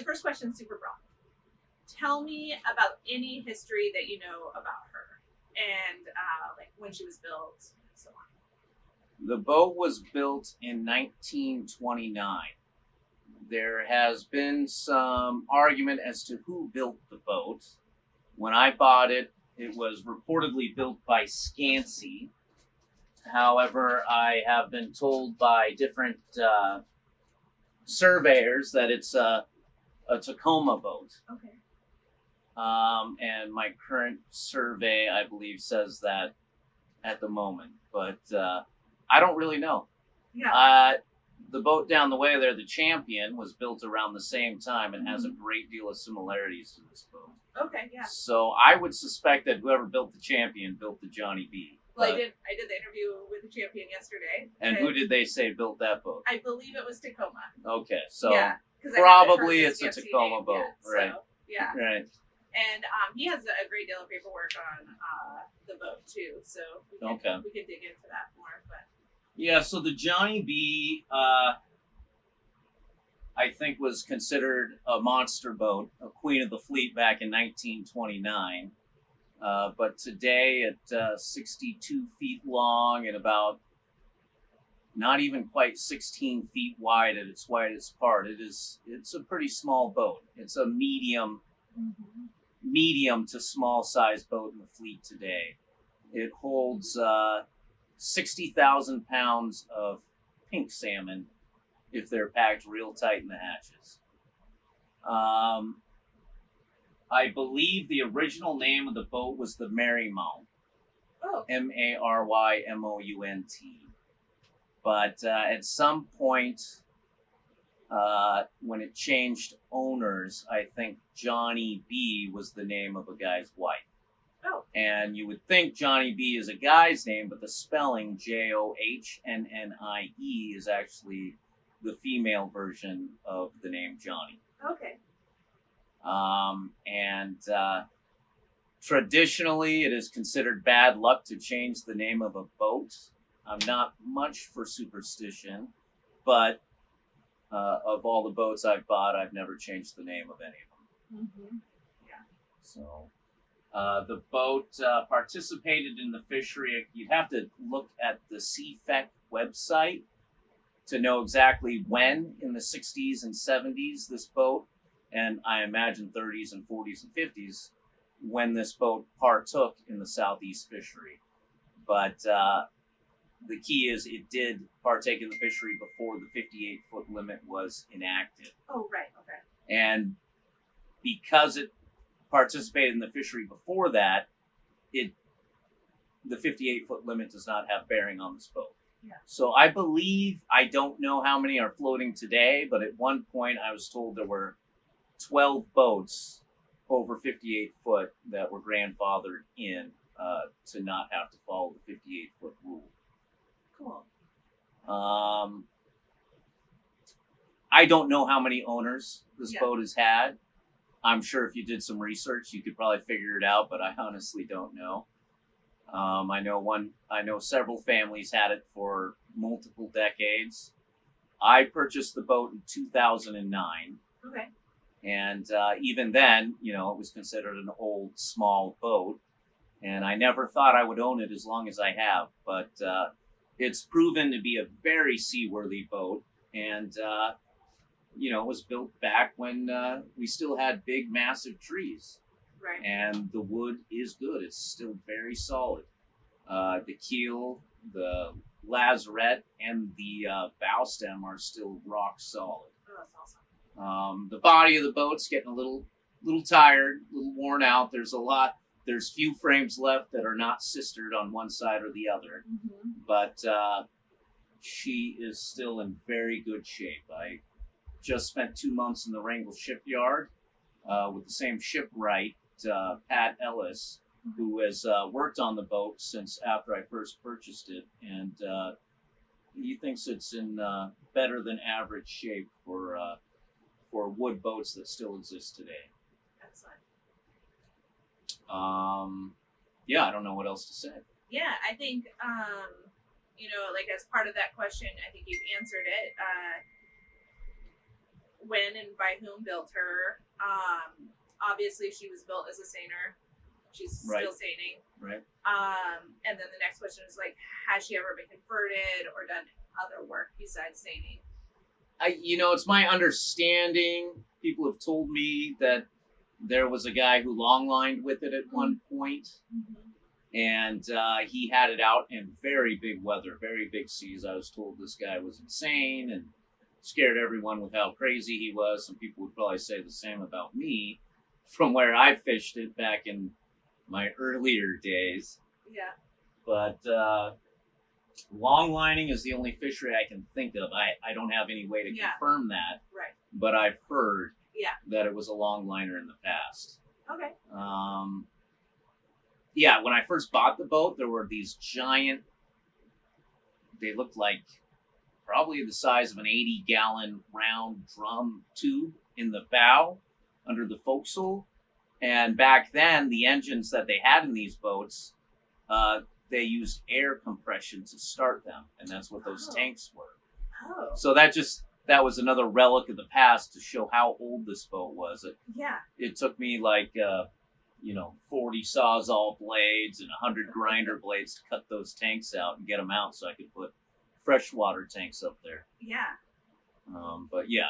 first question is super broad. Tell me about any history that you know about her, and like when she was built, and so on. The boat was built in 1929. There has been some argument as to who built the boat. When I bought it, it was reportedly built by Scansey. However, I have been told by different surveyors that it's a Tacoma boat. Okay. And my current survey, I believe, says that at the moment. But I don't really know. Yeah. The boat down the way there, the Champion, was built around the same time and has a great deal of similarities to this boat. Okay, yeah. So I would suspect that whoever built the Champion built the Johnnie B. Well, I did the interview with the Champion yesterday. And who did they say built that boat? I believe it was Tacoma. Okay, so yeah, probably it's a Tacoma boat, right? So, yeah. Right. And he has a great deal of paperwork on the boat too, so we can dig into that more. But yeah, so the Johnnie B, I think, was considered a monster boat, a queen of the fleet back in 1929. But today, at 62 feet long and about not even quite 16 feet wide at its widest part, it's a pretty small boat. It's a medium to small size boat in the fleet today. It holds 60,000 pounds of pink salmon if they're packed real tight in the hatches. I believe the original name of the boat was the Marymount. Oh. Marymount. But at some point, when it changed owners, I think Johnnie B was the name of a guy's wife. Oh. And you would think Johnnie B is a guy's name, but the spelling Johnnnie is actually the female version of the name Johnnie. Okay. And traditionally, it is considered bad luck to change the name of a boat. I'm not much for superstition, but of all the boats I've bought, I've never changed the name of any of them. Mm-hmm. Yeah. So the boat participated in the fishery. You'd have to look at the CFEC website to know exactly when in the 60s and 70s this boat, and I imagine 30s and 40s and 50s, when this boat partook in the Southeast fishery. But the key is it did partake in the fishery before the 58-foot limit was enacted. Oh, right, okay. And because it participated in the fishery before that, the 58-foot limit does not have bearing on this boat. Yeah. So I believe, I don't know how many are floating today, but at one point I was told there were 12 boats over 58 foot that were grandfathered in to not have to follow the 58-foot rule. Cool. I don't know how many owners this Yeah. boat has had. I'm sure if you did some research, you could probably figure it out, but I honestly don't know. I know several families had it for multiple decades. I purchased the boat in 2009. Okay. And even then, it was considered an old, small boat. And I never thought I would own it as long as I have. But it's proven to be a very seaworthy boat. And, it was built back when we still had big, massive trees. Right. And the wood is good. It's still very solid. The keel, the lazarette, and the bow stem are still rock solid. Oh, that's awesome. The body of the boat's getting a little tired, a little worn out. There's few frames left that are not sistered on one side or the other. Mm-hmm. But she is still in very good shape. I just spent 2 months in the Wrangell shipyard with the same shipwright, Pat Ellis, who has worked on the boat since after I first purchased it, and he thinks it's in better than average shape for wood boats that still exist today. Excellent. Yeah, I don't know what else to say. Yeah, I think as part of that question, I think you've answered it. when and by whom built her. Obviously, she was built as a seiner. She's still seining. Right. And then the next question is like, has she ever been converted or done other work besides seining? It's my understanding. People have told me that there was a guy who long-lined with it at one point, and he had it out in very big weather, very big seas. I was told this guy was insane and scared everyone with how crazy he was. Some people would probably say the same about me from where I fished it back in my earlier days. Yeah. But long lining is the only fishery I can think of. I don't have any way to confirm that. Right. But I've heard Yeah. that it was a long liner in the past. Okay. Yeah, when I first bought the boat, there were these giant, they looked like probably the size of an 80-gallon round drum tube in the bow under the forecastle. And back then, the engines that they had in these boats, they used air compression to start them. And that's what those tanks were. Oh. So that was another relic of the past to show how old this boat was. It took me like, 40 Sawzall blades and 100 grinder blades to cut those tanks out and get them out so I could put freshwater tanks up there. Yeah. But yeah,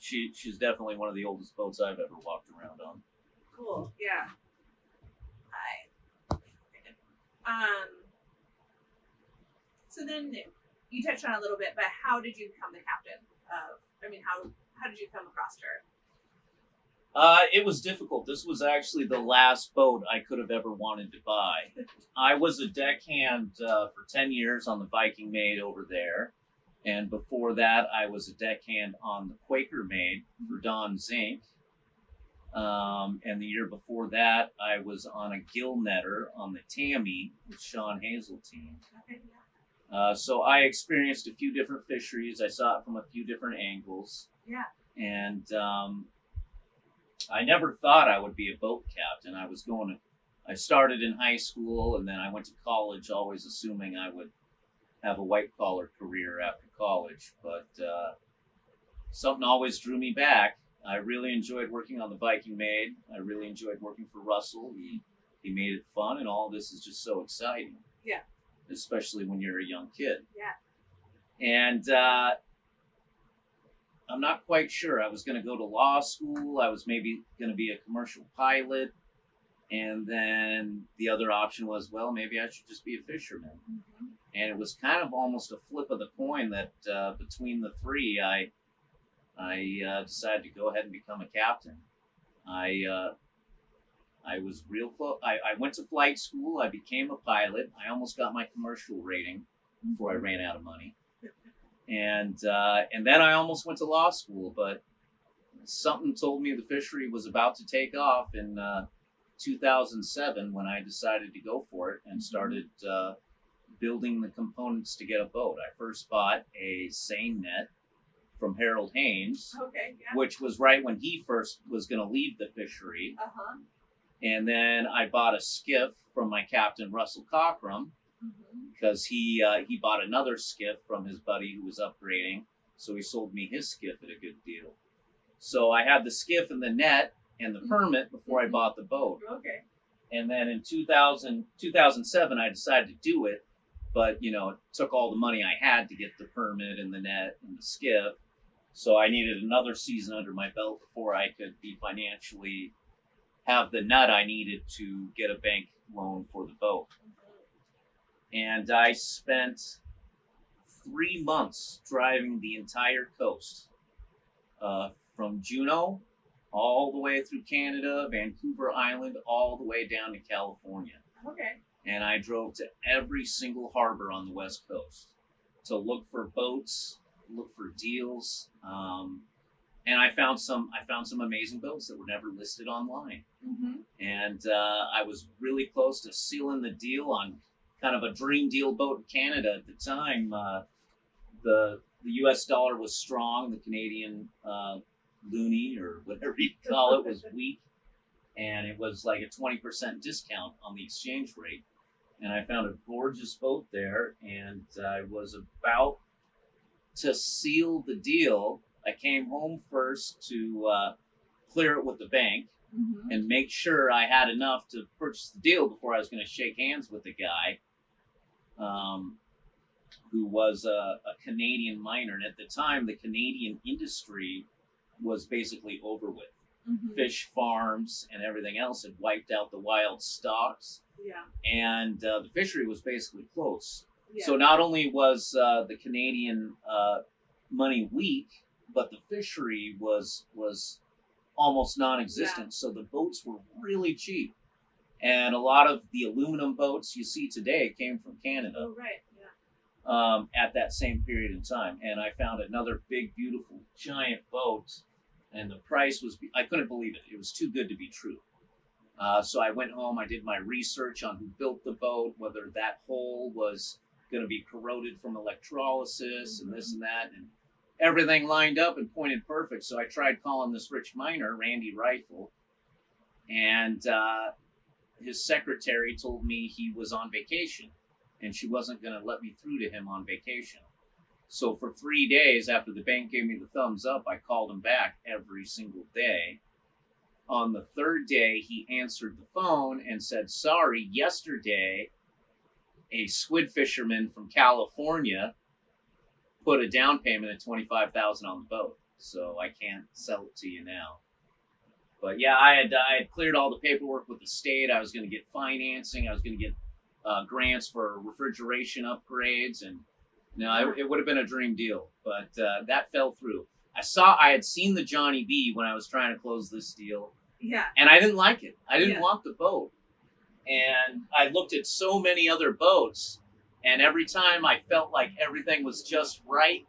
she's definitely one of the oldest boats I've ever walked around on. Cool. Yeah. So then you touched on it a little bit, but how did you become the captain of? How did you come across her? It was difficult. This was actually the last boat I could have ever wanted to buy. I was a deckhand for 10 years on the Viking Maid over there. And before that, I was a deckhand on the Quaker Maid for Don Zink. And the year before that, I was on a gill netter on the Tammy with Sean Hazeltine. Okay, so I experienced a few different fisheries. I saw it from a few different angles. Yeah. And I never thought I would be a boat captain. I started in high school and then I went to college, always assuming I would have a white collar career after college. But something always drew me back. I really enjoyed working on the Viking Maid. I really enjoyed working for Russell. He made it fun, and all this is just so exciting. Yeah. Especially when you're a young kid. Yeah. And I'm not quite sure. I was going to go to law school. I was maybe going to be a commercial pilot. And then the other option was, well, maybe I should just be a fisherman. Mm-hmm. And it was kind of almost a flip of the coin that between the three, I decided to go ahead and become a captain. I was real close. I went to flight school. I became a pilot. I almost got my commercial rating before I ran out of money. And then I almost went to law school, but something told me the fishery was about to take off in 2007 when I decided to go for it and started building the components to get a boat. I first bought a seine net from Harold Haynes, which was right when he first was going to leave the fishery. Uh-huh. And then I bought a skiff from my captain, Russell Cockrum, because he bought another skiff from his buddy who was upgrading. So he sold me his skiff at a good deal. So I had the skiff and the net and the permit before I bought the boat. Okay. And then in 2007, I decided to do it. But, it took all the money I had to get the permit and the net and the skiff. So I needed another season under my belt before I could be financially have the nut I needed to get a bank loan for the boat. And I spent 3 months driving the entire coast from Juneau all the way through Canada, Vancouver Island, all the way down to California. Okay. And I drove to every single harbor on the West Coast to look for boats, look for deals. And I found some amazing boats that were never listed online. Mm-hmm. And I was really close to sealing the deal on kind of a dream deal boat in Canada at the time. The U.S. dollar was strong. The Canadian loonie, or whatever you call it, was weak. And it was like a 20% discount on the exchange rate. And I found a gorgeous boat there. And I was about to seal the deal. I came home first to clear it with the bank Mm-hmm. and make sure I had enough to purchase the deal before I was going to shake hands with the guy, who was a Canadian miner. And at the time, the Canadian industry was basically over with. Mm-hmm. Fish farms and everything else had wiped out the wild stocks, Yeah. and the fishery was basically closed. Yeah. So not only was the Canadian money weak, but the fishery was almost non-existent. Yeah. So the boats were really cheap, and a lot of the aluminum boats you see today came from Canada. Oh, right. Yeah. At that same period in time. And I found another big, beautiful, giant boat, and the price was, I couldn't believe it. It was too good to be true. So I went home, I did my research on who built the boat, whether that hull was going to be corroded from electrolysis and this and that, and everything lined up and pointed perfect. So I tried calling this rich miner, Randy Rifle, and his secretary told me he was on vacation and she wasn't going to let me through to him on vacation. So for 3 days after the bank gave me the thumbs up, I called him back every single day. On the third day, he answered the phone and said, sorry, yesterday, a squid fisherman from California put a down payment of $25,000 on the boat. So I can't sell it to you now. But yeah, I had cleared all the paperwork with the state. I was going to get financing. I was going to get grants for refrigeration upgrades, and it would have been a dream deal, but that fell through. I had seen the Johnnie B when I was trying to close this deal, Yeah. and I didn't like it. I didn't Yeah. want the boat, and I looked at so many other boats, and every time I felt like everything was just right,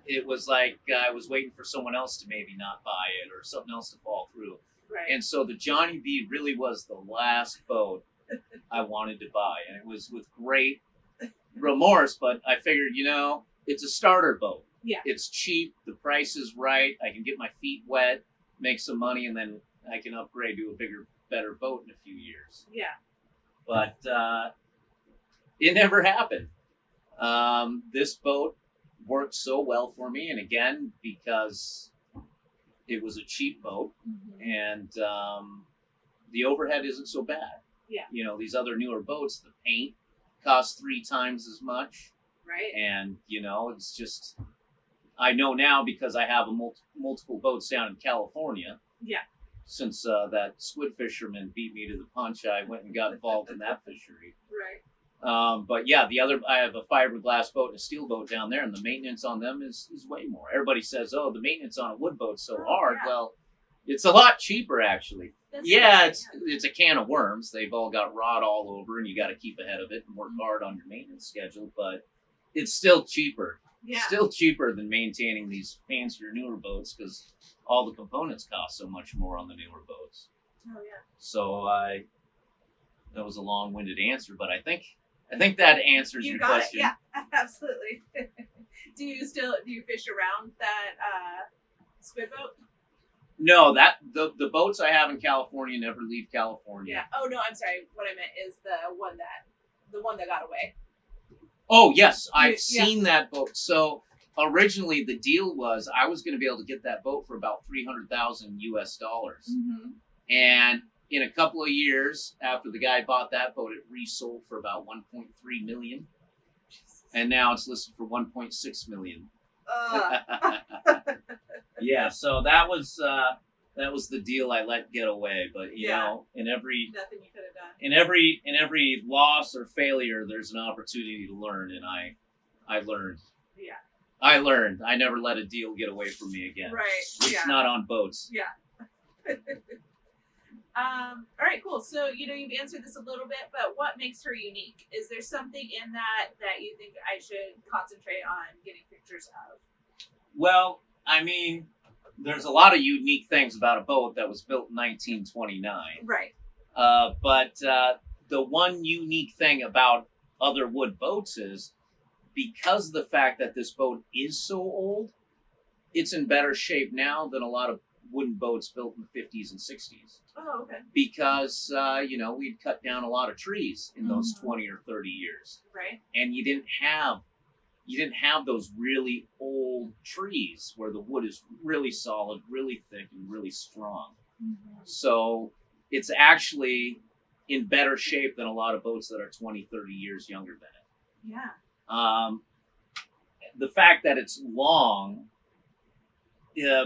it was like I was waiting for someone else to maybe not buy it or something else to fall through. Right. And so the Johnnie B really was the last boat I wanted to buy, and it was with great remorse, but I figured, it's a starter boat. Yeah. It's cheap, the price is right, I can get my feet wet, make some money, and then I can upgrade to a bigger, better boat in a few years. Yeah. But it never happened. This boat worked so well for me, and again, because it was a cheap boat, Mm-hmm. and the overhead isn't so bad. Yeah. These other newer boats, the paint costs 3 times as much. Right. And, it's just, I know now because I have multiple boats down in California. Yeah. Since that squid fisherman beat me to the punch, I went and got involved in that fishery. Right. But yeah, I have a fiberglass boat and a steel boat down there, and the maintenance on them is way more. Everybody says, oh, the maintenance on a wood boat's so hard. Yeah. Well, it's a lot cheaper, actually. That's Yeah, right. it's a can of worms. They've all got rot all over, and you got to keep ahead of it and work hard on your maintenance schedule. But it's still cheaper. Yeah. Still cheaper than maintaining these fancier, newer boats because all the components cost so much more on the newer boats. Oh yeah. So that was a long-winded answer, but I think that answers You your got question. it. Yeah. Absolutely. Do you fish around that squid boat? No, the boats I have in California never leave California. Yeah. Oh no, I'm sorry. What I meant is the one that got away. Oh yes, I've Yeah. seen that boat. So originally the deal was I was going to be able to get that boat for about $300,000 US. Mm-hmm. And in a couple of years after the guy bought that boat, it resold for about 1.3 million, and now it's listed for 1.6 million. Yeah, so that was the deal I let get away. But you know, in every Nothing you could have done. in every loss or failure, there's an opportunity to learn, and I learned. Yeah. I learned. I never let a deal get away from me again. Right. It's Yeah. not on boats. Yeah. All right, cool. So, you've answered this a little bit, but what makes her unique? Is there something in that you think I should concentrate on getting pictures of? Well, I mean, there's a lot of unique things about a boat that was built in 1929. Right. But the one unique thing about other wood boats is because of the fact that this boat is so old, it's in better shape now than a lot of wooden boats built in the 50s and 60s. Oh, okay. Because, we'd cut down a lot of trees in those 20 or 30 years. Right. And you didn't have you didn't have those really old trees where the wood is really solid, really thick, and really strong. Mm-hmm. So it's actually in better shape than a lot of boats that are 20, 30 years younger than it. Yeah. The fact that it's long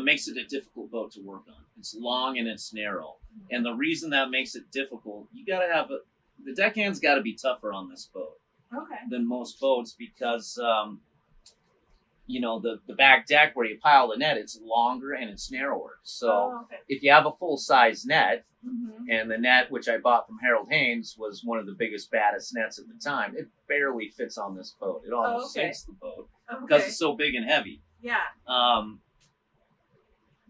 makes it a difficult boat to work on. It's long and it's narrow. Mm-hmm. And the reason that makes it difficult, you got to have the deckhand's got to be tougher on this boat Okay. than most boats because, the back deck where you pile the net, it's longer and it's narrower. So okay. if you have a full-size net, Mm-hmm. and the net, which I bought from Harold Haynes, was one of the biggest, baddest nets at the time, it barely fits on this boat. It almost sinks the boat because it's so big and heavy. Yeah.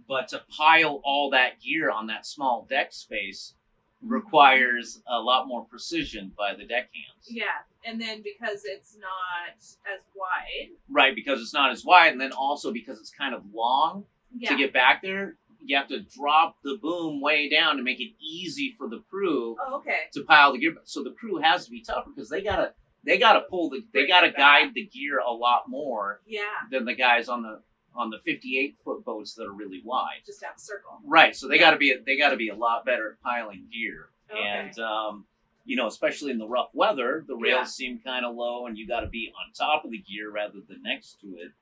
But to pile all that gear on that small deck space requires a lot more precision by the deckhands. Yeah, and then because it's not as wide. Right, because it's not as wide, and then also because it's kind of long Yeah. to get back there, you have to drop the boom way down to make it easy for the crew to pile the gear. So the crew has to be tougher because they gotta pull they gotta guide the gear a lot more than the guys on the 58-foot boats that are really wide. Just have a circle. Right. So they gotta be a lot better at piling gear. Okay. And especially in the rough weather, the rails seem kind of low, and you got to be on top of the gear rather than next to it.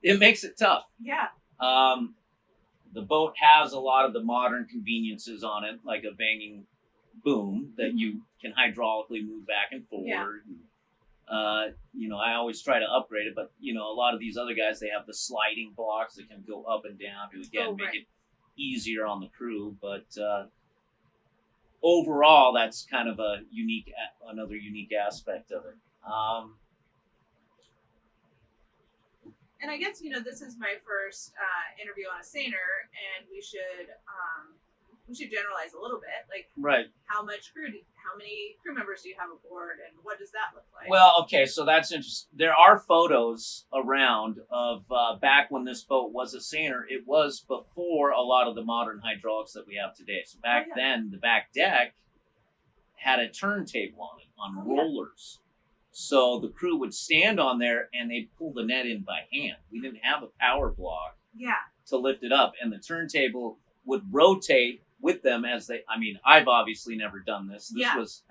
It makes it tough. Yeah. The boat has a lot of the modern conveniences on it, like a banging boom that you can hydraulically move back and forward. Yeah. I always try to upgrade it, but a lot of these other guys, they have the sliding blocks that can go up and down to again make it easier on the crew. But overall, that's kind of another unique aspect of it. And I guess, this is my first interview on a seiner, and we should generalize a little bit. Like, right. How many crew members do you have aboard, and what does that look like? Well, okay, so that's interesting. There are photos around of back when this boat was a seiner. It was before a lot of the modern hydraulics that we have today. So back then, the back deck had a turntable on it, on rollers. So the crew would stand on there and they'd pull the net in by hand. We didn't have a power block to lift it up. And the turntable would rotate with them I've obviously never done this. This was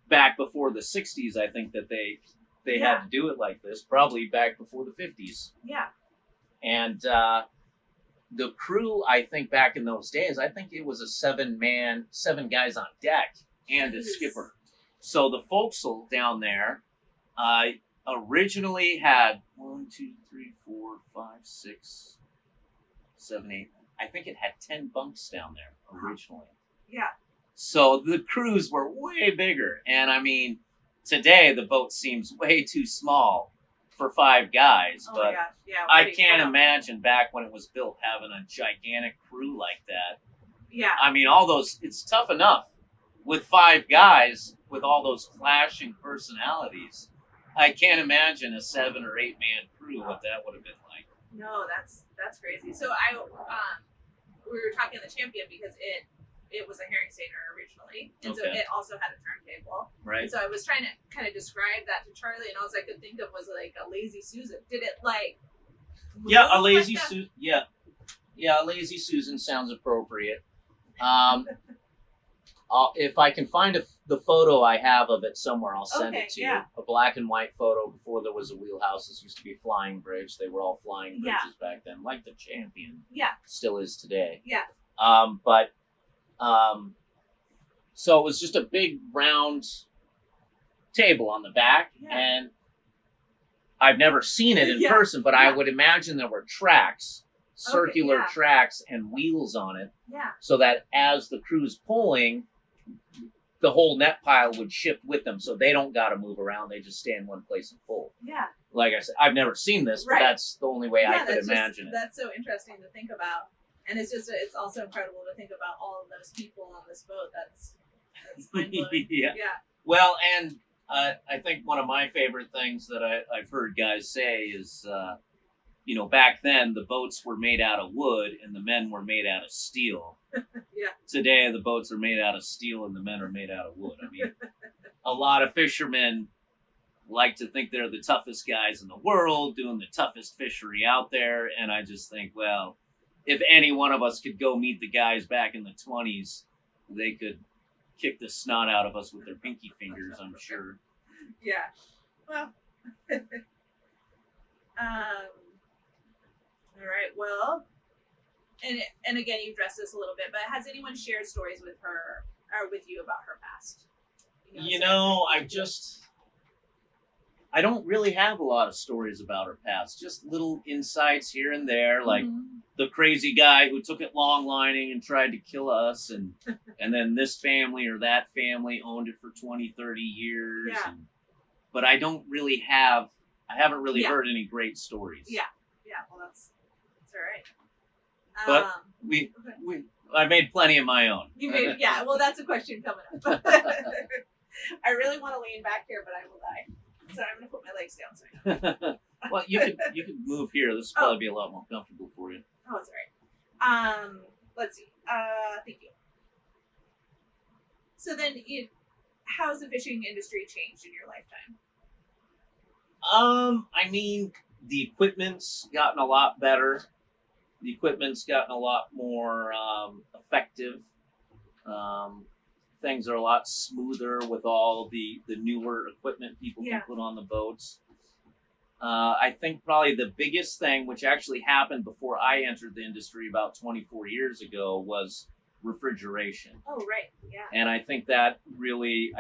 back before the 60s, I think, that they had to do it like this. Probably back before the 50s. Yeah. And the crew, I think back in those days, I think it was a 7 guys on deck and a skipper. So the forecastle down there originally had 1, 2, 3, 4, 5, 6, 7, 8. I think it had 10 bunks down there originally. Yeah. So the crews were way bigger. And today the boat seems way too small for 5 guys. But I can't imagine back when it was built having a gigantic crew like that. Yeah. It's tough enough with 5 guys with all those clashing personalities. I can't imagine a 7 or 8 man crew what that would have been like. No, that's crazy. So we were talking on the Champion because it was a herring seiner originally, and so it also had a turntable. Right. And so I was trying to kind of describe that to Charlie, and all I could think of was like a lazy Susan. Did it move a lazy Susan? Yeah, a lazy Susan sounds appropriate. If I can find the photo I have of it somewhere, I'll send it to you. A black and white photo before there was a wheelhouse. This used to be a flying bridge. They were all flying bridges back then, like the Champion still is today. Yeah. So it was just a big round table on the back, and I've never seen it in person, but I would imagine there were tracks, circular tracks and wheels on it, so that as the crew's pulling, the whole net pile would shift with them, so they don't got to move around. They just stay in one place and pull. Yeah. Like I said, I've never seen this, but that's the only way I could imagine it. That's so interesting to think about. And it's also incredible to think about all of those people on this boat. That's mind-blowing. Yeah. Well, and I think one of my favorite things that I've heard guys say is, back then the boats were made out of wood and the men were made out of steel. Today the boats are made out of steel and the men are made out of wood. A lot of fishermen like to think they're the toughest guys in the world, doing the toughest fishery out there. And I just think, well, if any one of us could go meet the guys back in the 20s, they could kick the snot out of us with their pinky fingers, I'm sure. Yeah. Well. All right. Well, and again, you addressed this a little bit, but has anyone shared stories with her or with you about her past? I don't really have a lot of stories about her past. Just little insights here and there, like the crazy guy who took it long lining and tried to kill us, and then this family or that family owned it for 20, 30 years. Yeah. But I haven't really heard any great stories. Yeah. Yeah. Well, that's all right. But I made plenty of my own. You made, yeah. Well, that's a question coming up. I really want to lean back here, but I will die. So I'm gonna put my legs down. So Well, you can move here. This will probably be a lot more comfortable for you. Oh, sorry. Let's see. Thank you. So then, how has the fishing industry changed in your lifetime? I mean, the equipment's gotten a lot better. The equipment's gotten a lot more effective. Things are a lot smoother with all the newer equipment people can put on the boats. I think probably the biggest thing, which actually happened before I entered the industry about 24 years ago, was refrigeration. Oh, right. Yeah. And I think that really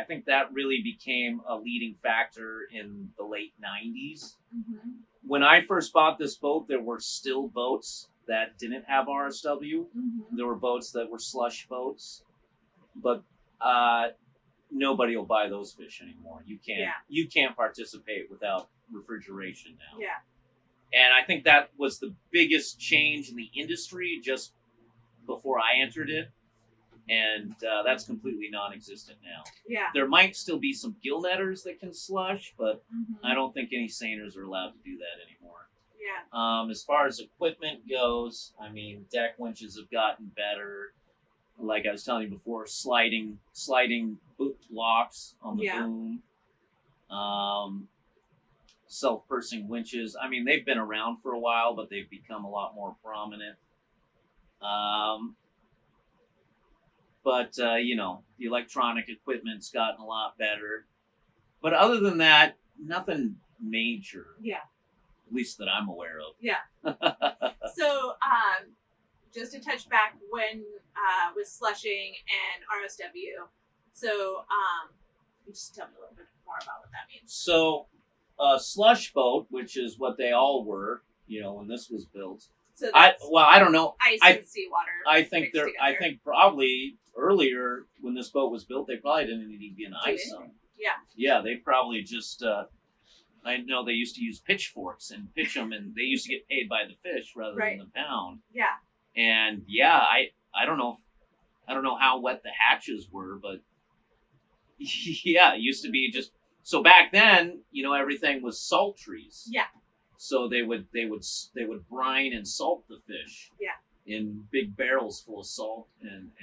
became a leading factor in the late 90s. Mm-hmm. When I first bought this boat, there were still boats that didn't have RSW. Mm-hmm. There were boats that were slush boats, but nobody will buy those fish anymore. You can't participate without refrigeration now. Yeah. And I think that was the biggest change in the industry just before I entered it. And that's completely non-existent now. Yeah. There might still be some gill netters that can slush, but I don't think any seiners are allowed to do that anymore. Yeah. As far as equipment goes, I mean, deck winches have gotten better. Like I was telling you before, sliding boot locks on the boom. Self-pursing winches. I mean, they've been around for a while, but they've become a lot more prominent. But the electronic equipment's gotten a lot better. But other than that, nothing major. Yeah. At least that I'm aware of. Yeah. So, just to touch back when with slushing and RSW. So, just tell me a little bit more about what that means. So, a slush boat, which is what they all were, when this was built. So I don't know. Ice and seawater. I think probably earlier when this boat was built, they probably didn't need to be an ice zone. Yeah. Yeah, they probably just. I know they used to use pitchforks and pitch them, and they used to get paid by the fish rather than the pound. Yeah. And I don't know how wet the hatches were, but yeah, it used to be just. So back then, everything was salt trees. Yeah. So they would brine and salt the fish. Yeah. In big barrels full of salt and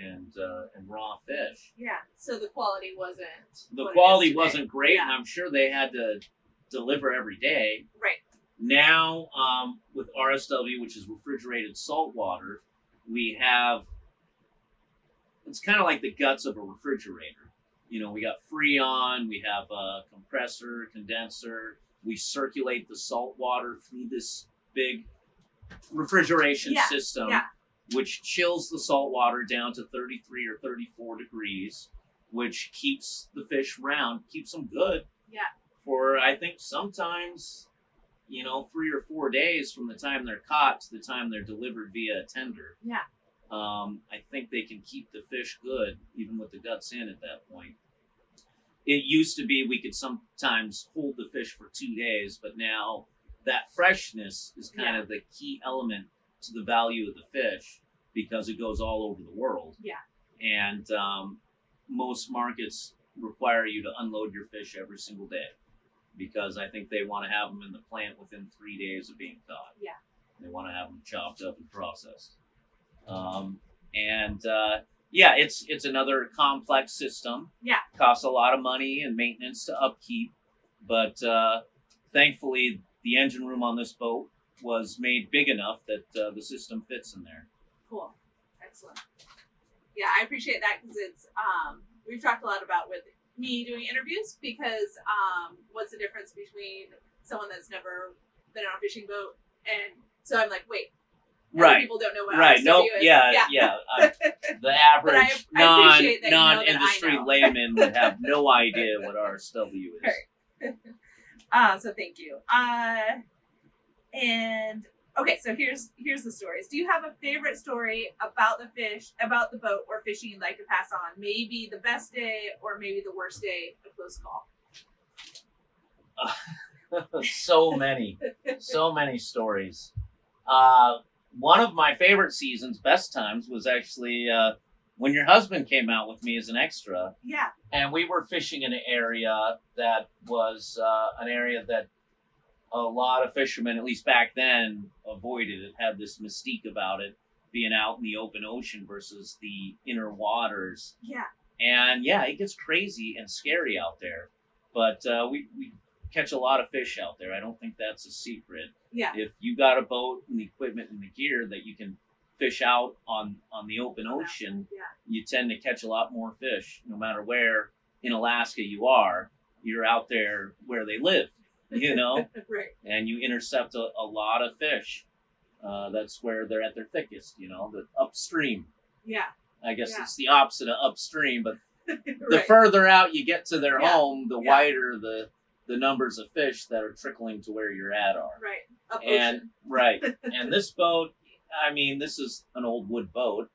raw fish. Yeah. So the quality wasn't. The quality wasn't great, and I'm sure they had to deliver every day. Right. Now, with RSW, which is refrigerated salt water, we have. It's kind of like the guts of a refrigerator. We got Freon, we have a compressor, condenser. We circulate the salt water through this big refrigeration system, which chills the salt water down to 33 or 34 degrees, which keeps the fish round, keeps them good. Yeah. For, I think, sometimes, 3 or 4 days from the time they're caught to the time they're delivered via a tender. Yeah. I think they can keep the fish good, even with the guts in at that point. It used to be we could sometimes hold the fish for 2 days, but now that freshness is kind of the key element to the value of the fish because it goes all over the world. Yeah. And most markets require you to unload your fish every single day because I think they want to have them in the plant within 3 days of being caught. Yeah. They want to have them chopped up and processed. It's another complex system. Yeah. Costs a lot of money and maintenance to upkeep, But thankfully, the engine room on this boat was made big enough that the system fits in there. Cool. Excellent. Yeah, I appreciate that because it's we've talked a lot about with me doing interviews because what's the difference between someone that's never been on a fishing boat and so I'm like, wait, Right. people don't know what Right. RSW Nope. is. Yeah. The average I appreciate that you know that I non-industry know. layman would have no idea what RSW is. Right. So thank you. And okay, so here's the stories. Do you have a favorite story about the fish, about the boat or fishing you'd like to pass on? Maybe the best day or maybe the worst day, a close call. So many stories. One of my favorite seasons, best times, was actually when your husband came out with me as an extra. Yeah. And we were fishing in an area that was an area that a lot of fishermen, at least back then, avoided. It had this mystique about it being out in the open ocean versus the inner waters. Yeah. And yeah, it gets crazy and scary out there. But we catch a lot of fish out there. I don't think that's a secret. Yeah. If you got a boat and the equipment and the gear that you can fish out on the open ocean, you tend to catch a lot more fish. No matter where in Alaska you are, you're out there where they live, you know? Right. And you intercept a lot of fish. That's where they're at their thickest, you know, the upstream. Yeah. I guess it's the opposite of upstream, but the Right. further out you get to their home, the Yeah. wider the numbers of fish that are trickling to where you're at are. Right. Up And ocean. right. And this boat, I mean, this is an old wood boat,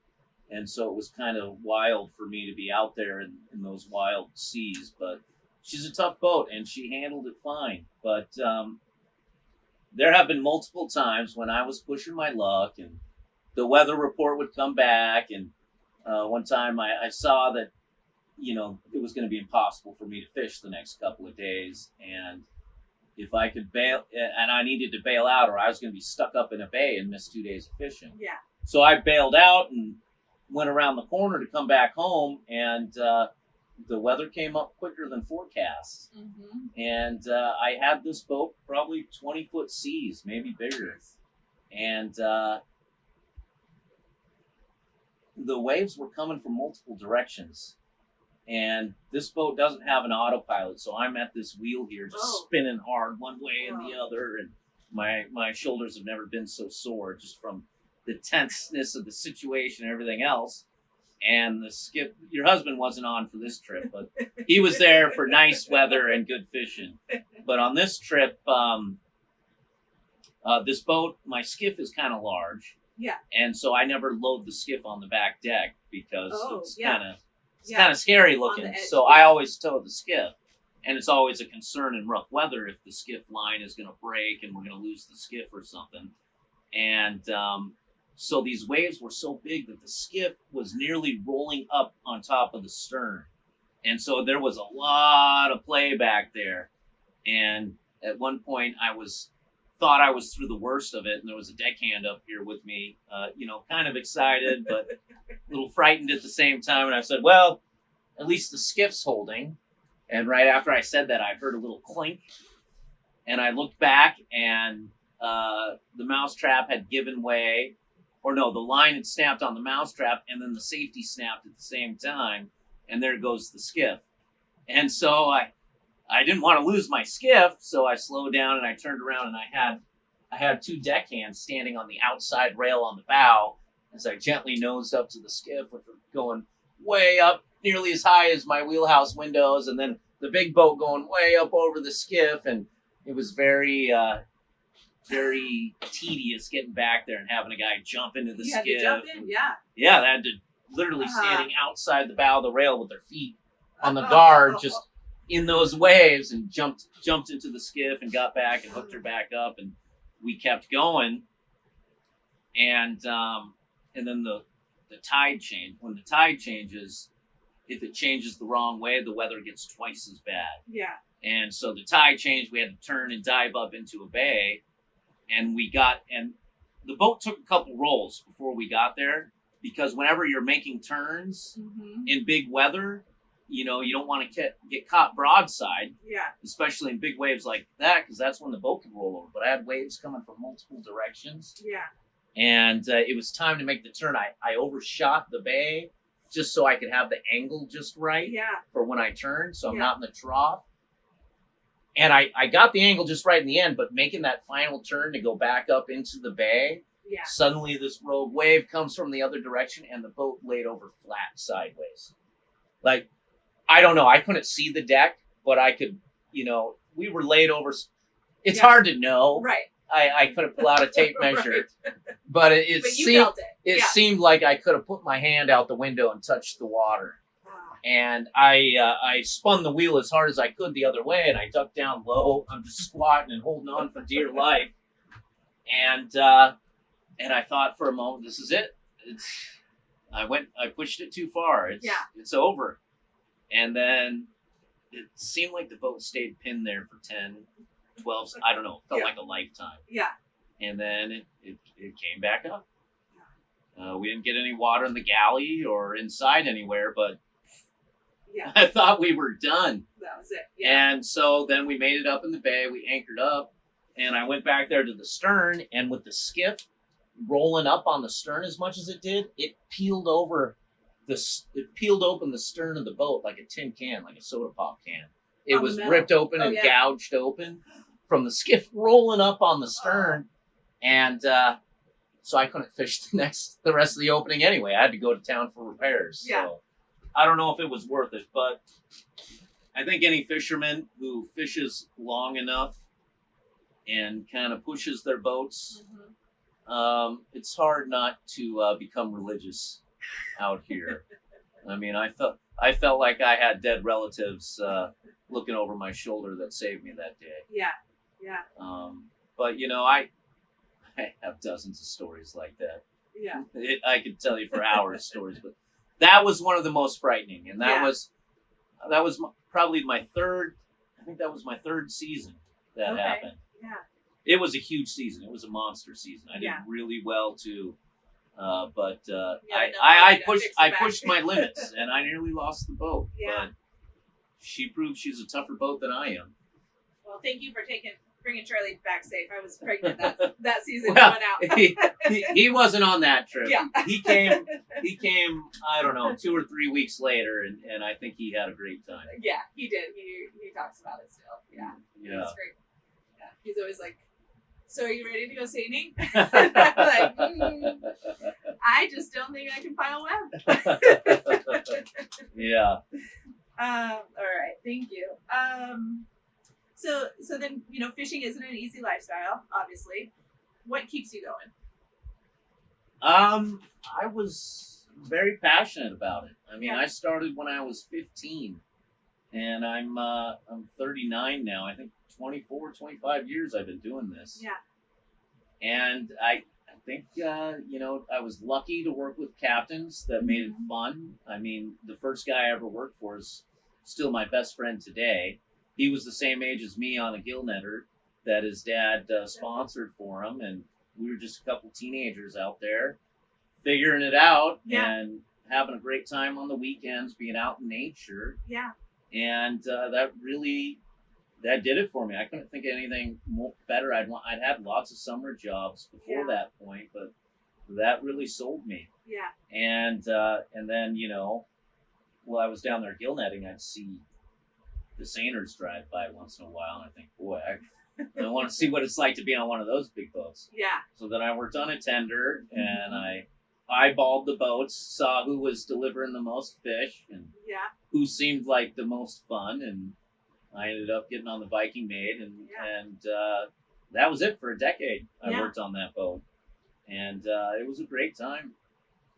and so it was kind of wild for me to be out there in those wild seas. But she's a tough boat, and she handled it fine. But there have been multiple times when I was pushing my luck, and the weather report would come back, and one time I saw that, you know, it was going to be impossible for me to fish the next couple of days, and if I could bail, and I needed to bail out, or I was going to be stuck up in a bay and miss 2 days of fishing. Yeah. So I bailed out and went around the corner to come back home, and the weather came up quicker than forecast. Mm-hmm. And I had this boat probably 20-foot seas, maybe bigger. And the waves were coming from multiple directions. And this boat doesn't have an autopilot, so I'm at this wheel here just spinning hard one way and the other, and my shoulders have never been so sore just from the tenseness of the situation and everything else. And the skip, your husband wasn't on for this trip, but he was there for nice weather and good fishing. But on this trip, this boat, my skiff is kind of large. Yeah. And so I never load the skiff on the back deck because it's Yeah. kind of scary looking. On the edge, So I always tow the skiff. And it's always a concern in rough weather if the skiff line is going to break and we're going to lose the skiff or something. And so these waves were so big that the skiff was nearly rolling up on top of the stern. And so there was a lot of play back there. And at one point thought I was through the worst of it, and there was a deckhand up here with me, kind of excited, but a little frightened at the same time. And I said, well, at least the skiff's holding. And right after I said that, I heard a little clink, and I looked back, and the mousetrap had given way, or no, the line had snapped on the mousetrap, and then the safety snapped at the same time, and there goes the skiff. And so I didn't want to lose my skiff, so I slowed down and I turned around, and I had two deckhands standing on the outside rail on the bow as I gently nosed up to the skiff, with it going way up, nearly as high as my wheelhouse windows, and then the big boat going way up over the skiff. And it was very, very tedious getting back there and having a guy jump into the skiff. You had to jump in, yeah. Yeah, they had to literally standing outside the bow of the rail with their feet on the guard, just in those waves, and jumped into the skiff and got back and hooked her back up, and we kept going. And then the tide changed. When the tide changes, if it changes the wrong way, the weather gets twice as bad. Yeah. And so the tide changed. We had to turn and dive up into a bay, and the boat took a couple rolls before we got there, because whenever you're making turns in big weather, you know, you don't want to get caught broadside, Yeah. especially in big waves like that, because that's when the boat can roll over. But I had waves coming from multiple directions, Yeah. and it was time to make the turn. I overshot the bay just so I could have the angle just right Yeah. for when I turned, so I'm Yeah. not in the trough. And I got the angle just right in the end, but making that final turn to go back up into the bay, Yeah. suddenly this rogue wave comes from the other direction, and the boat laid over flat sideways. Like, I don't know. I couldn't see the deck, but I could, you know, we were laid over. It's Yeah. hard to know. Right. I couldn't pull out a tape measure, Right. but it But you seemed felt it. it Yeah. seemed like I could have put my hand out the window and touched the water. Wow. And I spun the wheel as hard as I could the other way, and I ducked down low. I'm just squatting and holding on for dear life. And I thought for a moment, this is it. I pushed it too far. It's over. And then it seemed like the boat stayed pinned there for 10, 12, I don't know, it felt Yeah. like a lifetime. Yeah. And then it came back up. We didn't get any water in the galley or inside anywhere, but Yeah. I thought we were done. That was it. Yeah. And so then we made it up in the bay. We anchored up, and I went back there to the stern, and with the skiff rolling up on the stern as much as it did, it peeled open the stern of the boat like a tin can, like a soda pop can. It On the was metal. ripped open Oh, and yeah. gouged open from the skiff rolling up on the stern. And so I couldn't fish the rest of the opening anyway. I had to go to town for repairs. Yeah. So I don't know if it was worth it, but I think any fisherman who fishes long enough and kind of pushes their boats, Mhm. it's hard not to become religious out here. I mean, I felt like I had dead relatives looking over my shoulder that saved me that day. Yeah. Yeah. But you know, I have dozens of stories like that. Yeah. I could tell you for hours stories, but that was one of the most frightening, and that Yeah. was probably my third. I think that was my third season that Okay. happened. Yeah. It was a huge season. It was a monster season. I did Yeah. really well too, but Yeah, I no, I pushed my limits, and I nearly lost the boat. Yeah. But she proved she's a tougher boat than I am. Well, thank you for bringing Charlie back safe. I was pregnant that season. Well, Going out. he wasn't on that trip. Yeah. He came. I don't know, 2 or 3 weeks later, and I think he had a great time. Yeah, he did. He talks about it still. Yeah. Yeah. It's great. Yeah. He's always like, "So are you ready to go seining?" I'm like, I just don't think I can file web. Yeah. All right, thank you. So then, you know, fishing isn't an easy lifestyle, obviously. What keeps you going? I was very passionate about it. I mean, Yeah. I started when I was 15, and I'm 39 now. I think 24, 25 years I've been doing this. Yeah. And I think, you know, I was lucky to work with captains that made it fun. I mean, the first guy I ever worked for is still my best friend today. He was the same age as me on a gill netter that his dad sponsored for him, and we were just a couple teenagers out there figuring it out Yeah. and having a great time on the weekends, being out in nature. Yeah. And that did it for me. I couldn't think of anything better. I'd had lots of summer jobs before Yeah. that point, but that really sold me. Yeah. And then, you know, while I was down there gill netting, I'd see the seiners drive by once in a while, and I think, boy, I want to see what it's like to be on one of those big boats. Yeah. So then I worked on a tender, and I eyeballed the boats, saw who was delivering the most fish, and Yeah. who seemed like the most fun, and I ended up getting on the Viking Maid, and that was it for a decade. I Yeah. worked on that boat, and it was a great time,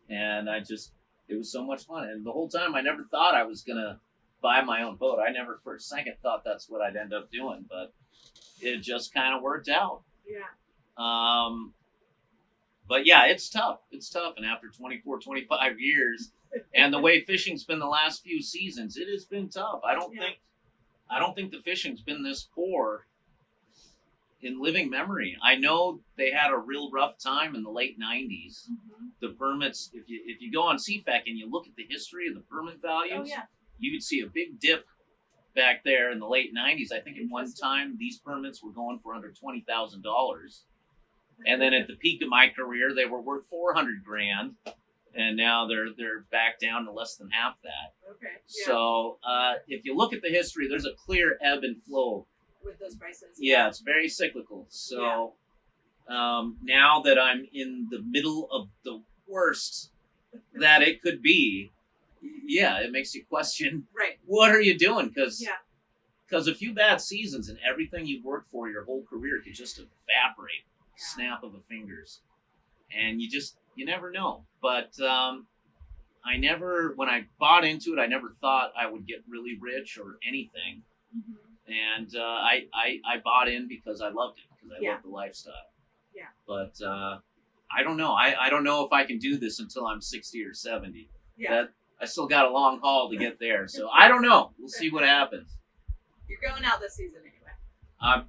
and it was so much fun. And the whole time, I never thought I was gonna buy my own boat. I never for a second thought that's what I'd end up doing, but it just kind of worked out. Yeah. But yeah, it's tough. It's tough. And after 24, 25 years, and the way fishing's been the last few seasons, it has been tough. I don't think the fishing's been this poor in living memory. I know they had a real rough time in the late 90s. Mm-hmm. The permits, if you go on CFAC and you look at the history of the permit values, Oh yeah. you could see a big dip back there in the late 90s. I think at one time these permits were going for under $20,000. And then at the peak of my career, they were worth 400 grand. And now they're back down to less than half that. Okay. Yeah. So if you look at the history, there's a clear ebb and flow with those prices. Yeah, it's very cyclical. So now that I'm in the middle of the worst that it could be, yeah, it makes you question, right, what are you doing? Because yeah. A few bad seasons and everything you've worked for your whole career could just evaporate, snap of the fingers. And you never know. But when I bought into it, I never thought I would get really rich or anything. Mm-hmm. And I bought in because I loved it, because I loved the lifestyle. Yeah. But I don't know. I don't know if I can do this until I'm 60 or 70. Yeah. I still got a long haul to get there. So I don't know. We'll see what happens. You're going out this season anyway.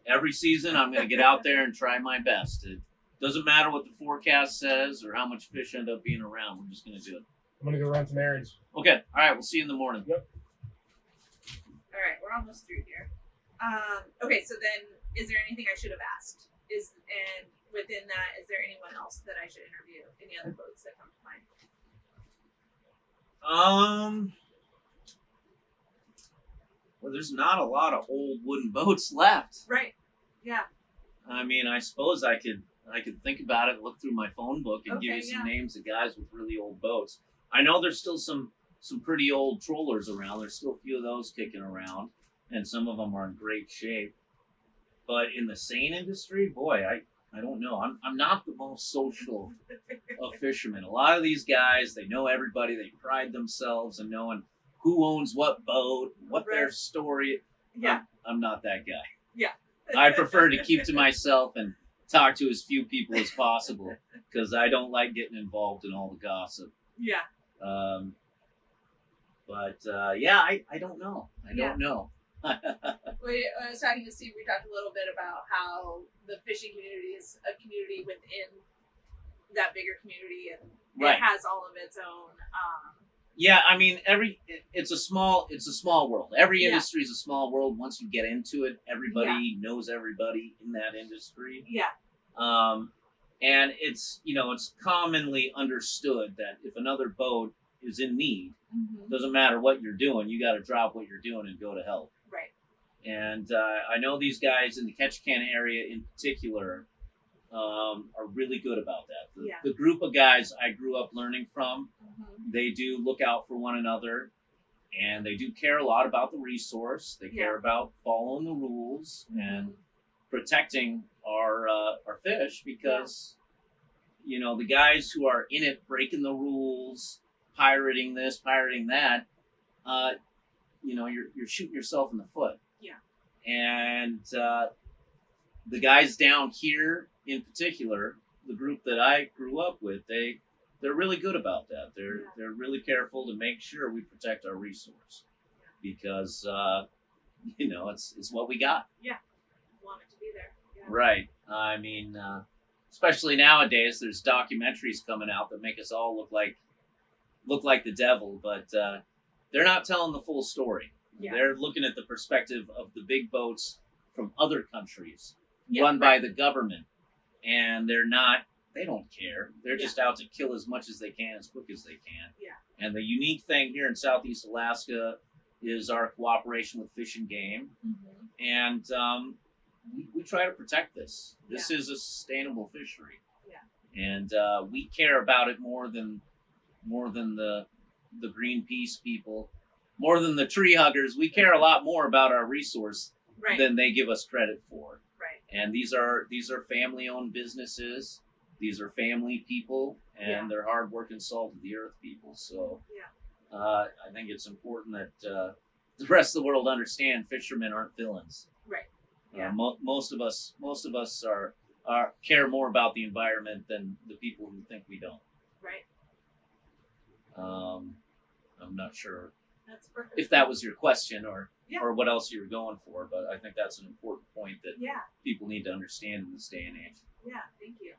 Every season, I'm going to get out there and try my best. It doesn't matter what the forecast says or how much fish end up being around. We're just going to do it. I'm going to go run some errands. Okay. All right. We'll see you in the morning. Yep. All right. We're almost through here. Okay. So then, is there anything I should have asked? And within that, is there anyone else that I should interview? Any other boats that come to mind? Well, there's not a lot of old wooden boats left. Right. Yeah. I mean, I suppose I could think about it, look through my phone book, and give Okay, you some names of guys with really old boats. I know there's still some pretty old trollers around. There's still a few of those kicking around, and some of them are in great shape. But in the seine industry, boy, I don't know. I'm not the most social of fishermen. A lot of these guys, they know everybody. They pride themselves in knowing who owns what boat, what their story. Yeah. I'm not that guy. Yeah. I prefer to keep to myself and talk to as few people as possible because I don't like getting involved in all the gossip. Yeah. I don't know. I don't know. I was talking to Steve. We talked a little bit about how the fishing community is a community within that bigger community, and it has all of its own. Yeah, I mean, it's a small world. Every industry is a small world. Once you get into it, everybody knows everybody in that industry. Yeah. And it's commonly understood that if another boat is in need, doesn't matter what you're doing, you got to drop what you're doing and go to help. Right. And I know these guys in the Ketchikan area in particular are really good about that. The group of guys I grew up learning from, they do look out for one another, and they do care a lot about the resource. They care about following the rules and protecting our fish, because the guys who are in it breaking the rules, pirating this, pirating that, you're shooting yourself in the foot. Yeah. And the guys down here in particular, the group that I grew up with, they're really good about that. They're really careful to make sure we protect our resource, because it's what we got. Yeah. Want it to be there. Yeah. Right. I mean, especially nowadays, there's documentaries coming out that make us all look like the devil, but they're not telling the full story. Yeah. They're looking at the perspective of the big boats from other countries run by the government, and they don't care. They're just out to kill as much as they can, as quick as they can. Yeah. And the unique thing here in Southeast Alaska is our cooperation with Fish and Game. And we try to protect this. This is a sustainable fishery. Yeah. And we care about it more than the Greenpeace people, more than the tree huggers. We care a lot more about our resource than they give us credit for. Right. And these are family-owned businesses. These are family people, and they're hard-working, salt-of-the-earth people. So I think it's important that the rest of the world understand fishermen aren't villains. Right. Yeah. Most of us are care more about the environment than the people who think we don't. Right. I'm not sure That's perfect. if that was your question or what else you were going for, but I think that's an important point that people need to understand in this day and age. Yeah, thank you.